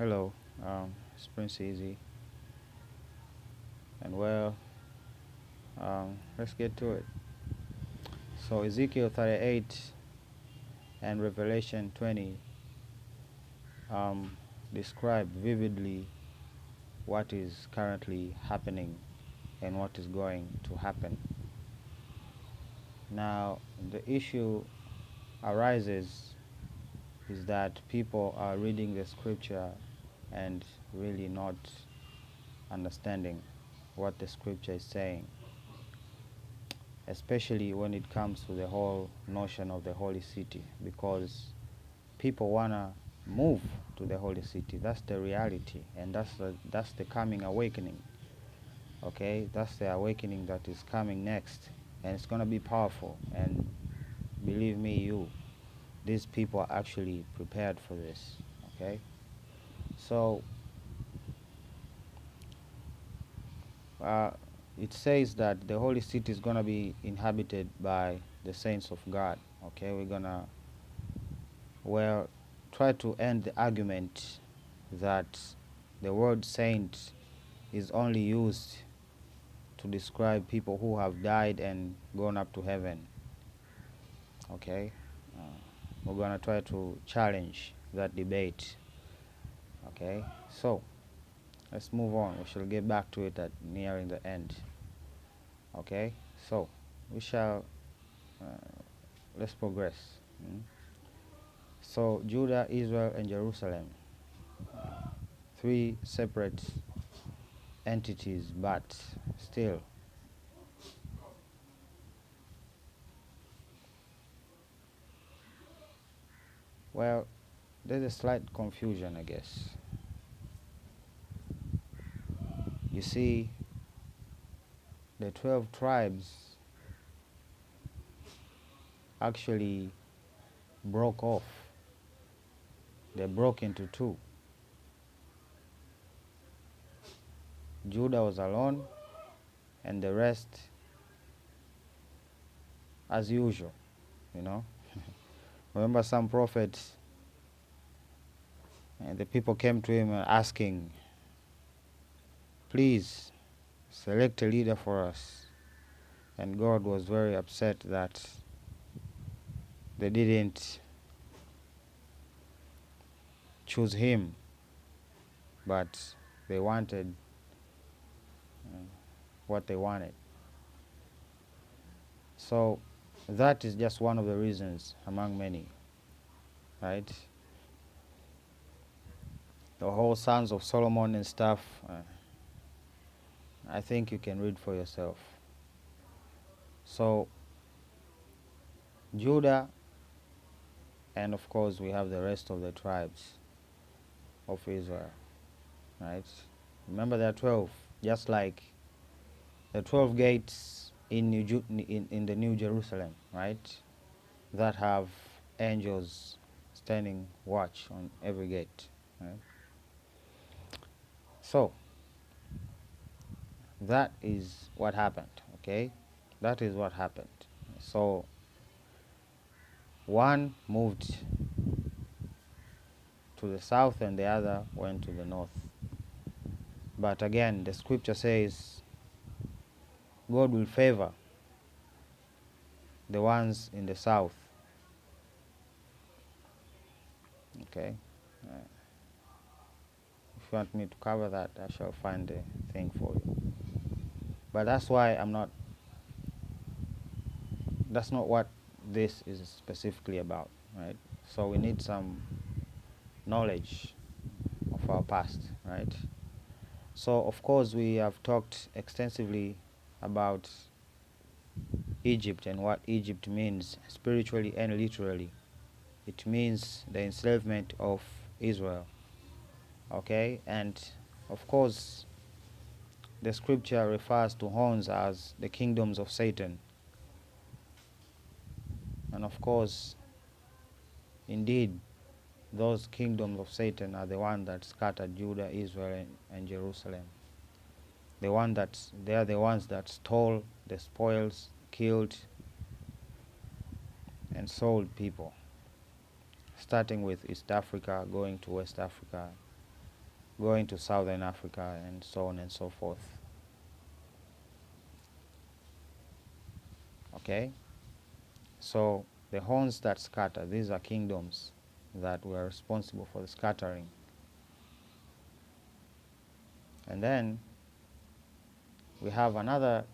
Hello, it's Prince Easy, and let's get to it. So Ezekiel 38 and Revelation 20 um, describe vividly what is currently happening and what is going to happen. Now, the issue arises is that people are reading the scripture and really not understanding what the scripture is saying, especially when it comes to the whole notion of the holy city, because people want to move to the holy city. That's the reality, and that's the coming awakening. Okay, that's the awakening that is coming next, and it's going to be powerful. And believe me, these people are actually prepared for this. Okay, so uh, it says that the holy city is going to be inhabited by the saints of God. Okay, we're going to, well, try to end the argument that the word saint is only used to describe people who have died and gone up to heaven. Okay, we're going to try to challenge that debate. Okay, so let's move on. We shall get back to it at nearing the end. Okay, so we shall uh, let's progress. So Judah, Israel, and Jerusalem, three separate entities, but still. Well, there's a slight confusion, I guess. You see, the 12 tribes actually broke off. They broke into two. Judah was alone, and the rest, as usual, you know. Remember some prophets, and the people came to him asking, please select a leader for us. And God was very upset that they didn't choose him, but they wanted what they wanted. So that is just one of the reasons among many, right? The whole Sons of Solomon and stuff, I think you can read for yourself. So Judah, and of course we have the rest of the tribes of Israel, right? Remember there are 12, just like the 12 gates in the New Jerusalem, right? That have angels standing watch on every gate, right? So that is what happened, okay? That is what happened. So one moved to the south and the other went to the north. But again, the scripture says God will favor the ones in the south. Okay? If you want me to cover that, I shall find a thing for you. But that's not what this is specifically about, right? So we need some knowledge of our past, right? So of course we have talked extensively about Egypt and what Egypt means spiritually and literally. It means the enslavement of Israel. Okay, and of course the scripture refers to horns as the kingdoms of Satan. And of course, indeed, those kingdoms of Satan are the ones that scattered Judah, Israel, and Jerusalem. They are the ones that stole the spoils, killed, and sold people, starting with East Africa, going to West Africa, going to Southern Africa and so on and so forth. Okay? So the horns that scatter, these are kingdoms that were responsible for the scattering. And then we have another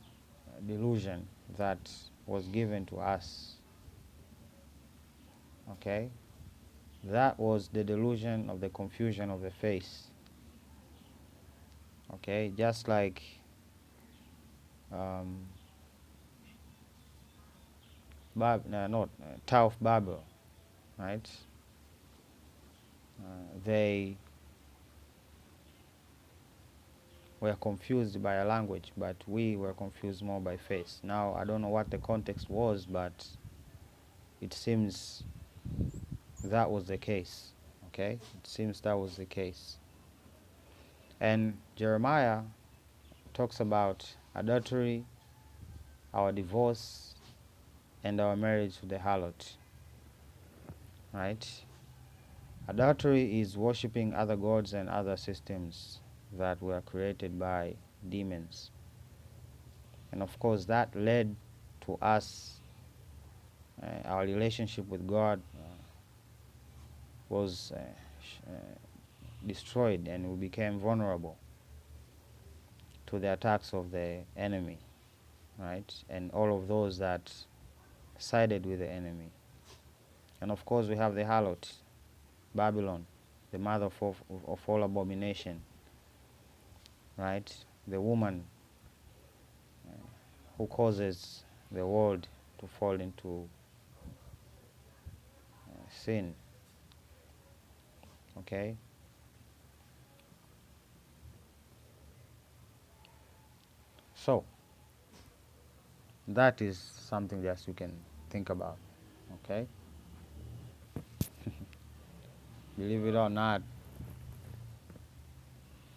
delusion that was given to us. Okay? That was the delusion of the confusion of the face. Okay? Just like Tower of Babel, right? They were confused by a language, but we were confused more by face. Now, I don't know what the context was, but it seems that was the case. Okay? It seems that was the case. And Jeremiah talks about adultery, our divorce, and our marriage to the harlot. Right? Adultery is worshipping other gods and other systems that were created by demons. And of course, that led to us, our relationship with God was destroyed, and we became vulnerable to the attacks of the enemy, right? And all of those that sided with the enemy. And of course, we have the harlot, Babylon, the mother of all abomination, right? The woman who causes the world to fall into sin. Okay? So, that is something that you can think about. Okay? Believe it or not,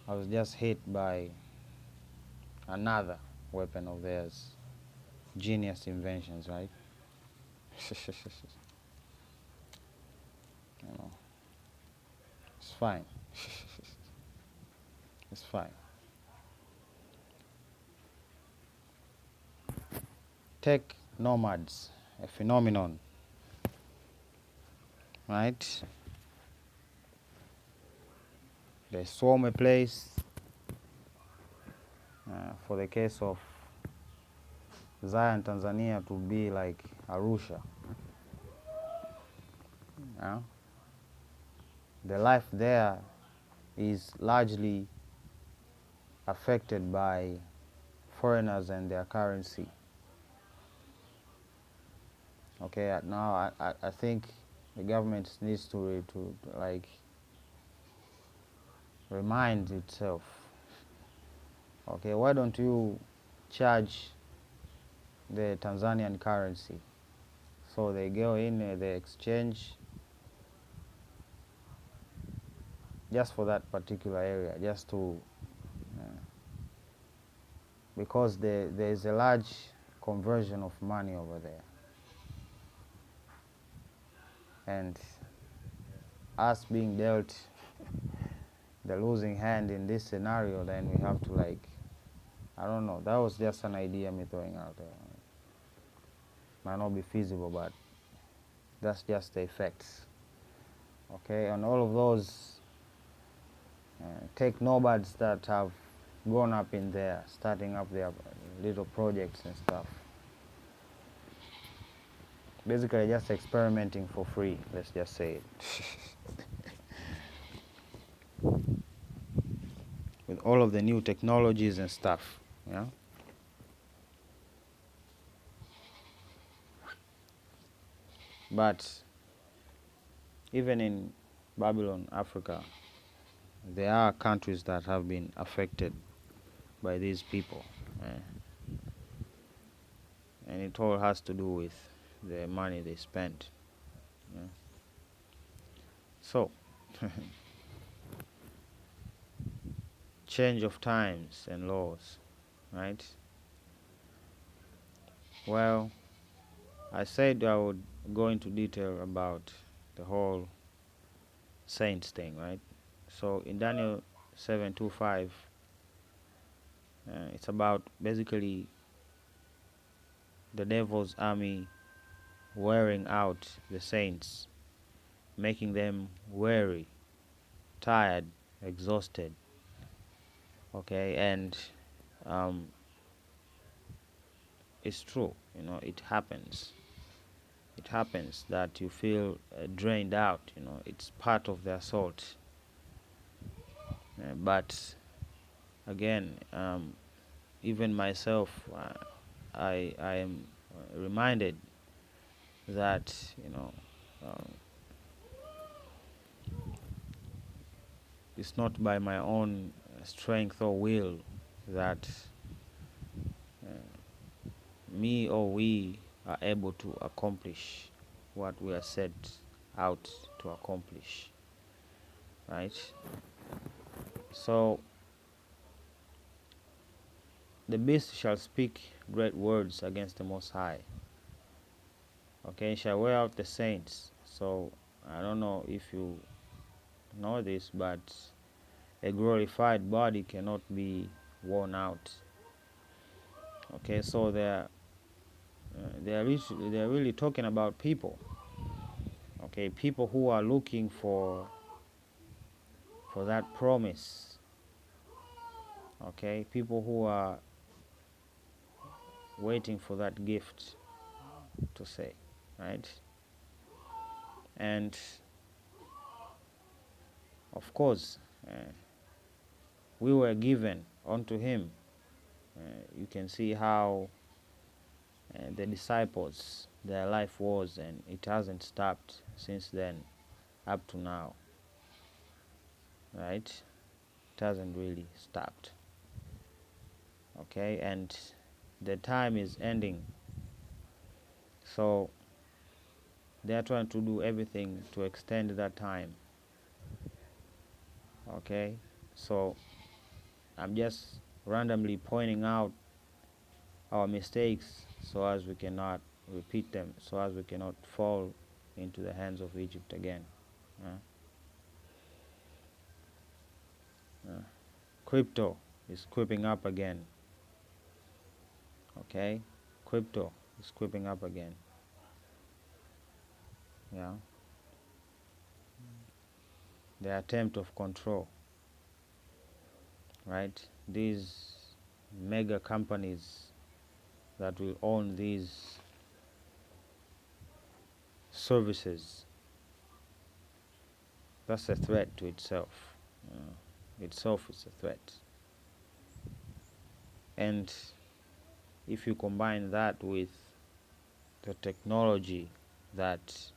I was just hit by another weapon of theirs. Genius inventions, right? You know, it's fine. It's fine. Tech nomads, a phenomenon, right? They swarm a place. For the case of Zion, Tanzania, to be like Arusha. The life there is largely affected by foreigners and their currency. Okay, now I think the government needs to like remind itself. Okay, why don't you charge the Tanzanian currency? So they go in, they exchange just for that particular area, just to because there is a large conversion of money over there. And us being dealt the losing hand in this scenario, then we have to like, I don't know, that was just an idea me throwing out there. Might not be feasible, but that's just the effects. Okay, and all of those tech nomads that have grown up in there, starting up their little projects and stuff. Basically just experimenting for free, let's just say it. With all of the new technologies and stuff, yeah. But even in Babylon, Africa, there are countries that have been affected by these people. And it all has to do with the money they spend. Yeah. So, change of times and laws, right? Well, I said I would go into detail about the whole saints thing, right? So in Daniel 725. It's about basically the devil's army wearing out the saints, making them weary, tired, exhausted. Okay, and um, it's true, it happens. It happens that you feel drained out, it's part of the assault. But again, even myself, I am reminded that, um, it's not by my own strength or will that me or we are able to accomplish what we are set out to accomplish, right? So the beast shall speak great words against the Most High. Okay, shall wear out the saints. So I don't know if you know this, but a glorified body cannot be worn out. Okay, so they're really talking about people. Okay, people who are looking for that promise. Okay, people who are waiting for that gift to say, right? And of course, we were given unto him. You can see how the disciples, their life was, and it hasn't stopped since then up to now, right? It hasn't really stopped. Okay, and the time is ending, so they are trying to do everything to extend that time. Okay, so I'm just randomly pointing out our mistakes so as we cannot repeat them, so as we cannot fall into the hands of Egypt again. Crypto is creeping up again. Okay, crypto is creeping up again. Yeah, the attempt of control, right? These mega companies that will own these services, that's a threat to itself. Itself is a threat. And if you combine that with the technology that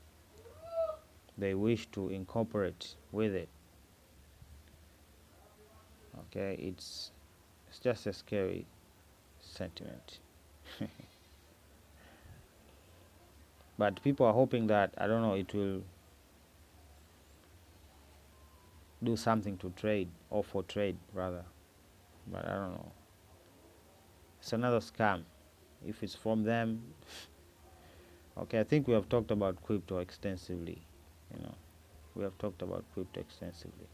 they wish to incorporate with it, okay, it's just a scary sentiment. But people are hoping that, I don't know, it will do something to trade, or for trade rather, but I don't know. It's another scam. If it's from them, okay, I think we have talked about crypto extensively. We have talked about crypto extensively.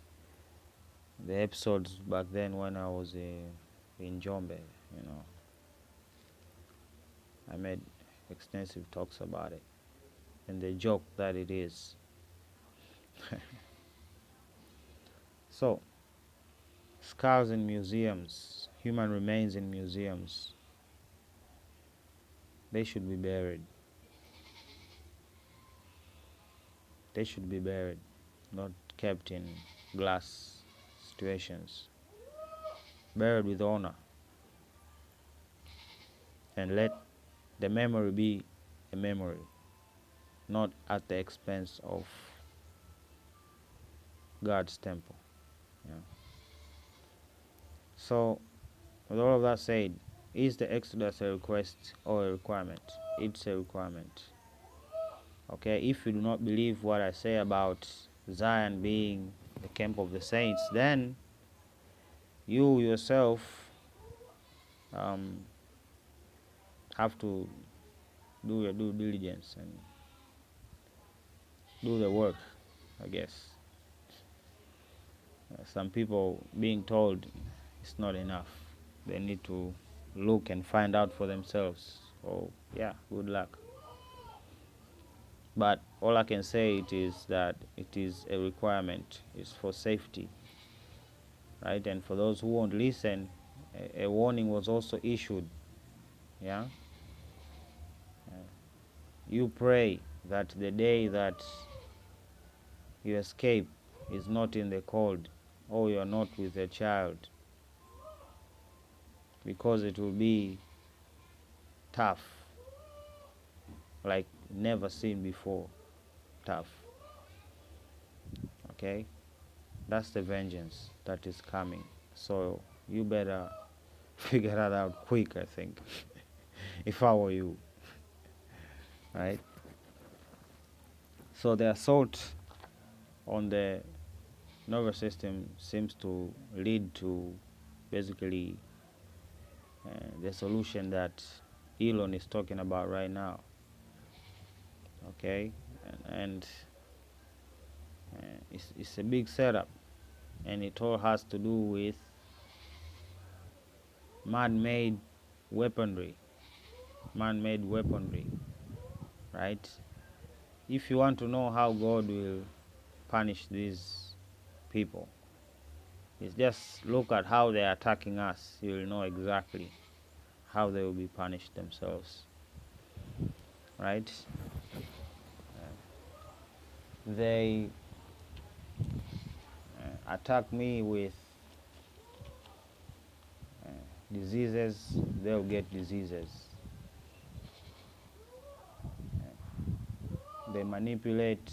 The episodes back then when I was in Jombe, I made extensive talks about it and the joke that it is. So, skulls in museums, human remains in museums, they should be buried. They should be buried, not kept in glass situations. Buried with honor, and let the memory be a memory, not at the expense of God's temple. Yeah. So, with all of that said, is the Exodus a request or a requirement? It's a requirement. Okay, if you do not believe what I say about Zion being the camp of the saints, then you yourself have to do your due diligence and do the work, I guess. some people being told it's not enough. They need to look and find out for themselves. Oh, yeah, good luck. But all I can say it is that it is a requirement. It's for safety, right? And for those who won't listen, a warning was also issued. Yeah, you pray that the day that you escape is not in the cold, or you are not with a child, because it will be tough, like never seen before. Tough. Okay, that's the vengeance that is coming. So you better figure that out quick, I think, if I were you, right? So the assault on the nervous system seems to lead to basically the solution that Elon is talking about right now. Okay, and it's a big setup, and it all has to do with man-made weaponry. Man-made weaponry, right? If you want to know how God will punish these people, is just look at how they're attacking us. You'll know exactly how they will be punished themselves, right? They attack me with diseases, they'll get diseases. They manipulate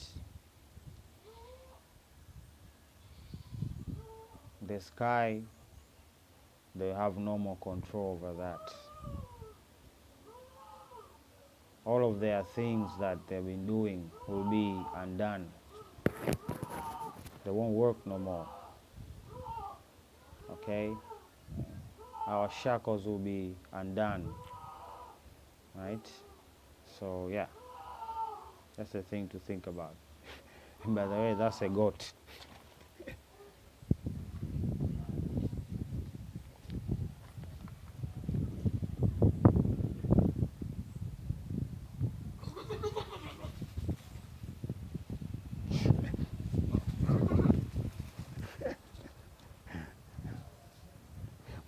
the sky, they have no more control over that. All of their things that they've been doing will be undone. They won't work no more. Okay? Our shackles will be undone. Right? So yeah, that's the thing to think about. And by the way, that's a goat.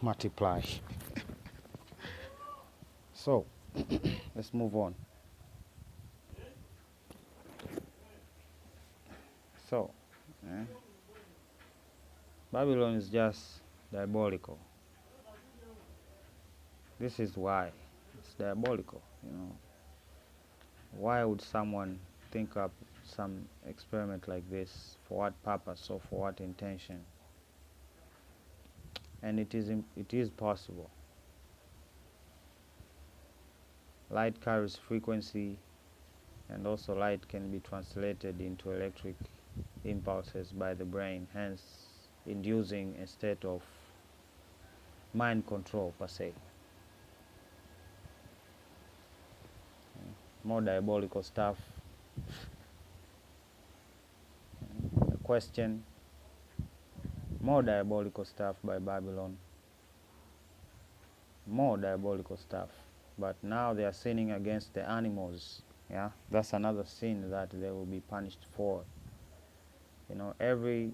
Multiply. So let's move on. So Babylon is just diabolical. This is why it's diabolical, you know. Why would someone think up some experiment like this? For what purpose or for what intention? And it is possible. Light carries frequency, and also light can be translated into electric impulses by the brain, hence inducing a state of mind control per se. More diabolical stuff. A question. More diabolical stuff by Babylon. More diabolical stuff. But now they are sinning against the animals. Yeah, that's another sin that they will be punished for. You know, every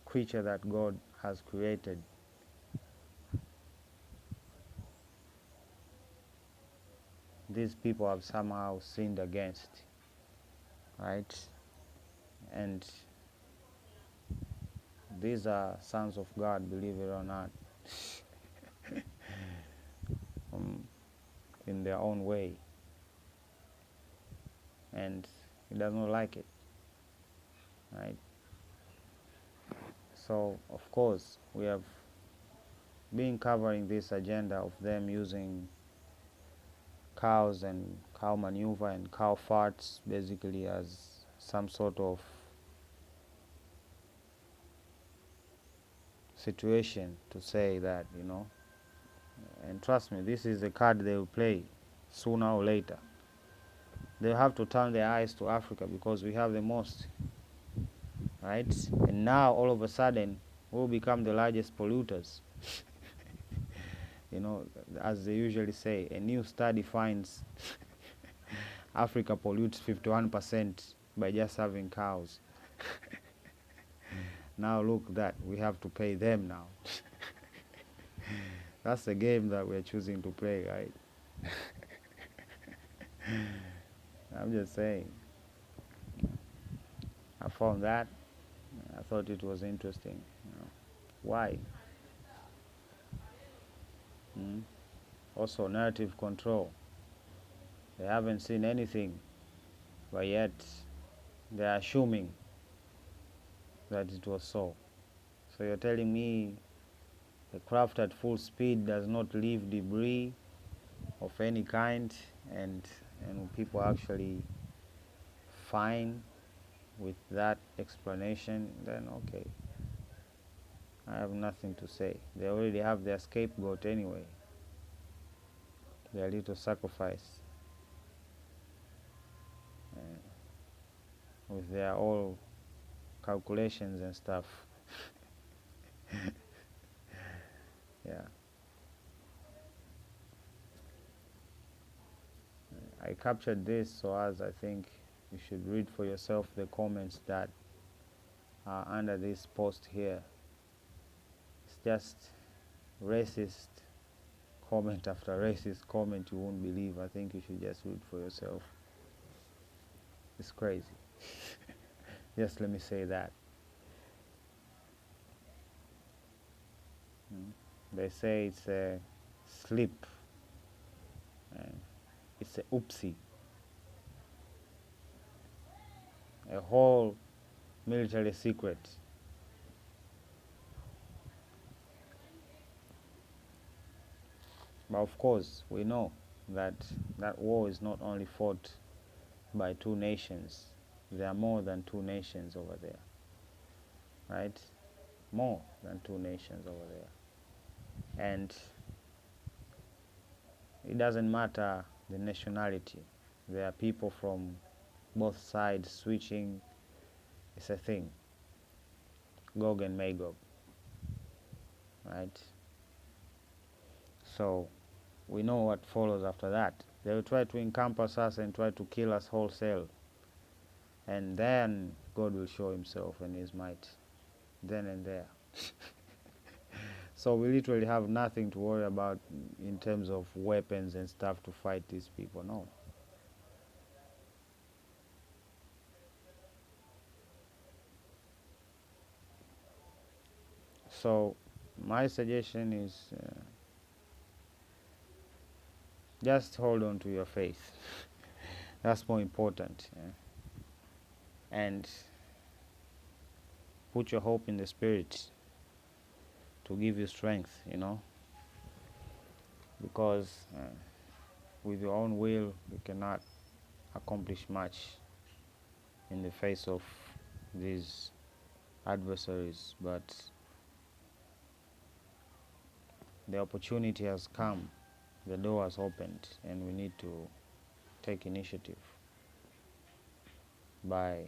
creature that God has created, these people have somehow sinned against, right? And these are sons of God, believe it or not, in their own way. And he does not like it, right? So, of course, we have been covering this agenda of them using cows and cow manure and cow farts basically as some sort of situation to say that, you know, and trust me, this is a card they will play sooner or later. They'll have to turn their eyes to Africa because we have the most right? And now all of a sudden we'll become the largest polluters. You know, as they usually say, a new study finds Africa pollutes 51% by just having cows. Now look that we have to pay them now. That's the game that we're choosing to play, right? I'm just saying. I found that. I thought it was interesting. You know. Why? Mm? Also, narrative control. They haven't seen anything, but yet they're assuming that it was so. So you're telling me the craft at full speed does not leave debris of any kind, and people actually fine with that explanation, then okay, I have nothing to say. They already have their scapegoat anyway, their little sacrifice, with their all calculations and stuff. Yeah. I captured this so as I think you should read for yourself the comments that are under this post here. It's just racist comment after racist comment you won't believe. I think you should just read for yourself. It's crazy. Just let me say that. They say it's a slip. It's a oopsie. A whole military secret. But of course, we know that that war is not only fought by two nations. There are more than two nations over there, right? More than two nations over there. And it doesn't matter the nationality. There are people from both sides switching. It's a thing. Gog and Magog, right? So we know what follows after that. They will try to encompass us and try to kill us wholesale. And then God will show himself and his might, then and there. So we literally have nothing to worry about in terms of weapons and stuff to fight these people, no. So my suggestion is just hold on to your faith. That's more important. Yeah? And put your hope in the Spirit to give you strength, you know, because with your own will you cannot accomplish much in the face of these adversaries. But the opportunity has come, the door has opened, and we need to take initiative by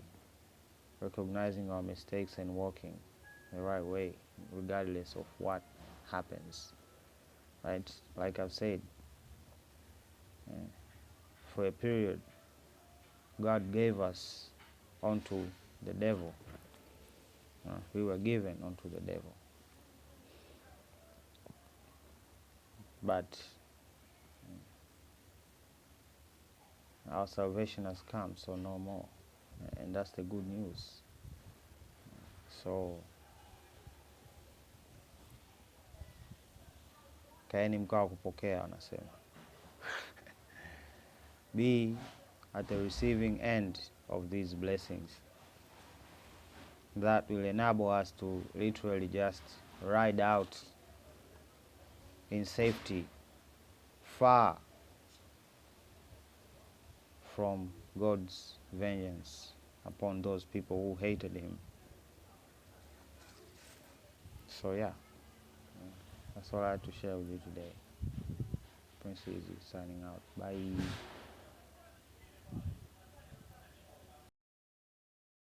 recognizing our mistakes and walking the right way, regardless of what happens. Right? Like I've said, for a period, God gave us unto the devil. We were given unto the devil. But our salvation has come, so no more. And that's the good news. So kaeni mkao wa kupokea, wanasema. Be at the receiving end of these blessings that will enable us to literally just ride out in safety, far from God's vengeance upon those people who hated him. So yeah, that's all I had to share with you today. Prince Easy signing out. Bye.